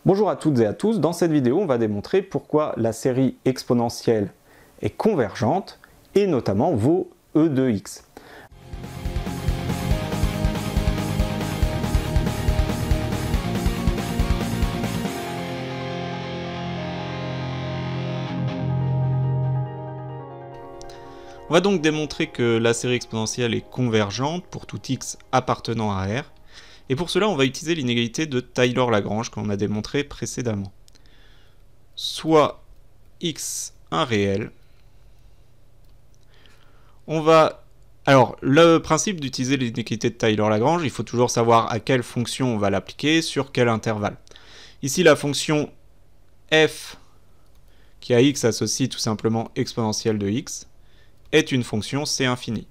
Bonjour à toutes et à tous, dans cette vidéo on va démontrer pourquoi la série exponentielle est convergente et notamment vaut E de x. On va donc démontrer que la série exponentielle est convergente pour tout x appartenant à R. Et pour cela, on va utiliser l'inégalité de Taylor-Lagrange qu'on a démontré précédemment. Soit x un réel. Alors, le principe d'utiliser l'inégalité de Taylor-Lagrange, il faut toujours savoir à quelle fonction on va l'appliquer, sur quel intervalle. Ici, la fonction f, qui à x associe tout simplement exponentielle de x, est une fonction c infini.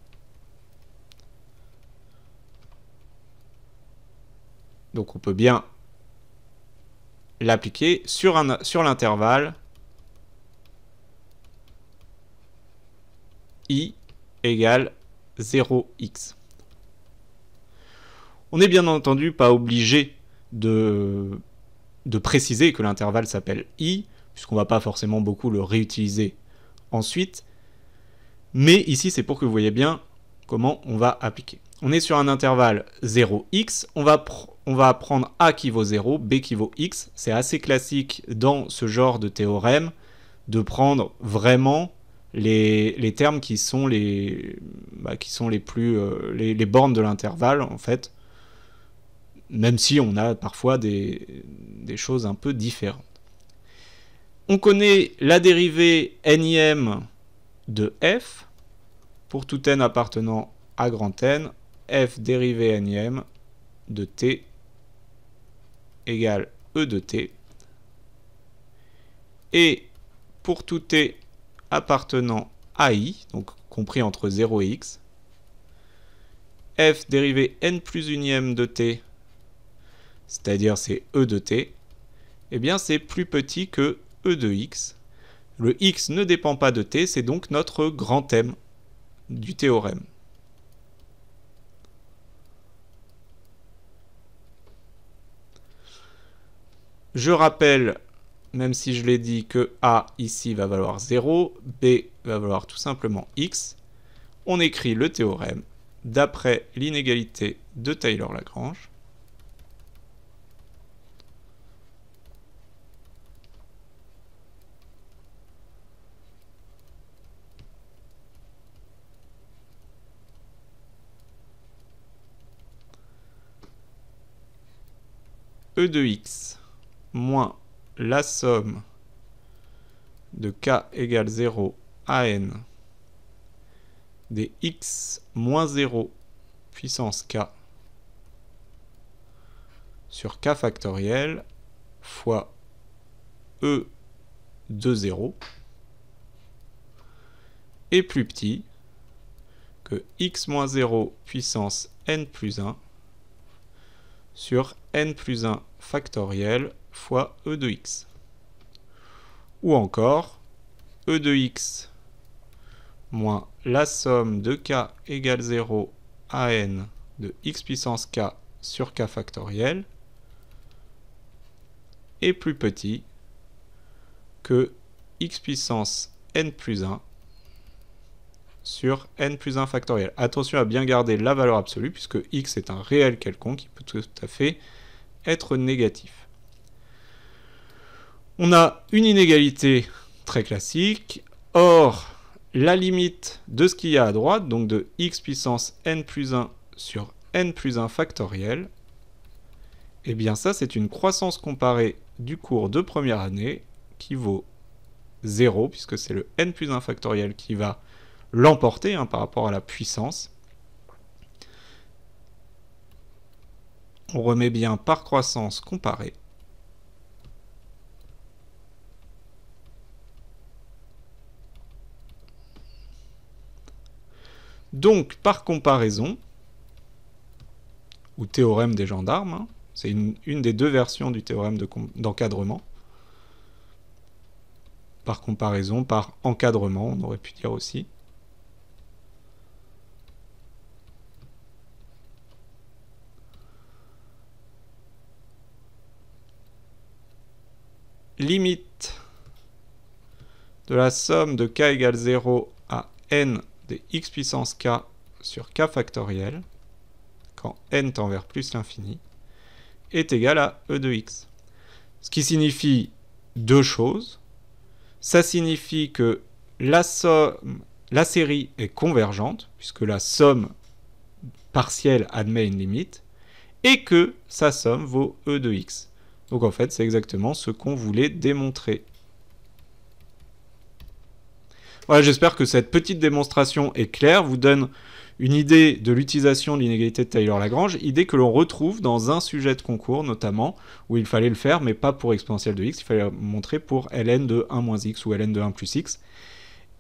Donc on peut bien l'appliquer sur l'intervalle i égale 0x. On n'est bien entendu pas obligé de préciser que l'intervalle s'appelle i, puisqu'on ne va pas forcément beaucoup le réutiliser ensuite. Mais ici, c'est pour que vous voyez bien comment on va appliquer. On est sur un intervalle 0x, on va prendre a qui vaut 0, b qui vaut x. C'est assez classique dans ce genre de théorème de prendre vraiment les termes qui sont les bornes de l'intervalle, en fait, même si on a parfois des choses un peu différentes. On connaît la dérivée nième de f, pour tout n appartenant à grand N, f dérivée nième de t égale e de t. Et pour tout t appartenant à i, donc compris entre 0 et x, f dérivée n plus unième de t, c'est-à-dire c'est e de t, eh bien c'est plus petit que e de x. Le x ne dépend pas de t, c'est donc notre grand M du théorème. Je rappelle, même si je l'ai dit, que a ici va valoir 0, b va valoir tout simplement x. On écrit le théorème d'après l'inégalité de Taylor-Lagrange. E de x moins la somme de k égale 0 à n des x moins 0 puissance k sur k factoriel fois e de 0 est plus petit que x moins 0 puissance n plus 1 sur n plus 1 factoriel fois e de x. Ou encore, e de x moins la somme de k égale 0 à n de x puissance k sur k factoriel est plus petit que x puissance n plus 1 sur n plus 1 factoriel. Attention à bien garder la valeur absolue, puisque x est un réel quelconque qui peut tout à fait être négatif. On a une inégalité très classique. Or, la limite de ce qu'il y a à droite, donc de x puissance n plus 1 sur n plus 1 factoriel, eh bien ça, c'est une croissance comparée du cours de première année qui vaut 0, puisque c'est le n plus 1 factoriel qui va l'emporter par rapport à la puissance. On remet bien par croissance comparée. Donc, par comparaison, ou théorème des gendarmes, c'est une des deux versions du théorème d'encadrement. Par comparaison, par encadrement, on aurait pu dire aussi. limite de la somme de k égale 0 à n des x puissance k sur k factoriel, quand n tend vers plus l'infini, est égal à e de x. Ce qui signifie deux choses. Ça signifie que la série est convergente, puisque la somme partielle admet une limite, et que sa somme vaut e de x. Donc en fait, c'est exactement ce qu'on voulait démontrer. Voilà, j'espère que cette petite démonstration est claire, vous donne une idée de l'utilisation de l'inégalité de Taylor-Lagrange, idée que l'on retrouve dans un sujet de concours notamment, où il fallait le faire, mais pas pour exponentielle de x, il fallait montrer pour ln de 1 moins x ou ln de 1 plus x.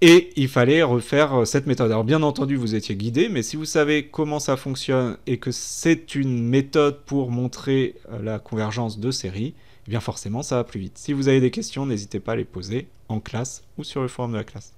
Et il fallait refaire cette méthode. Alors bien entendu, vous étiez guidé, mais si vous savez comment ça fonctionne et que c'est une méthode pour montrer la convergence de séries, eh bien forcément ça va plus vite. Si vous avez des questions, n'hésitez pas à les poser en classe ou sur le forum de la classe.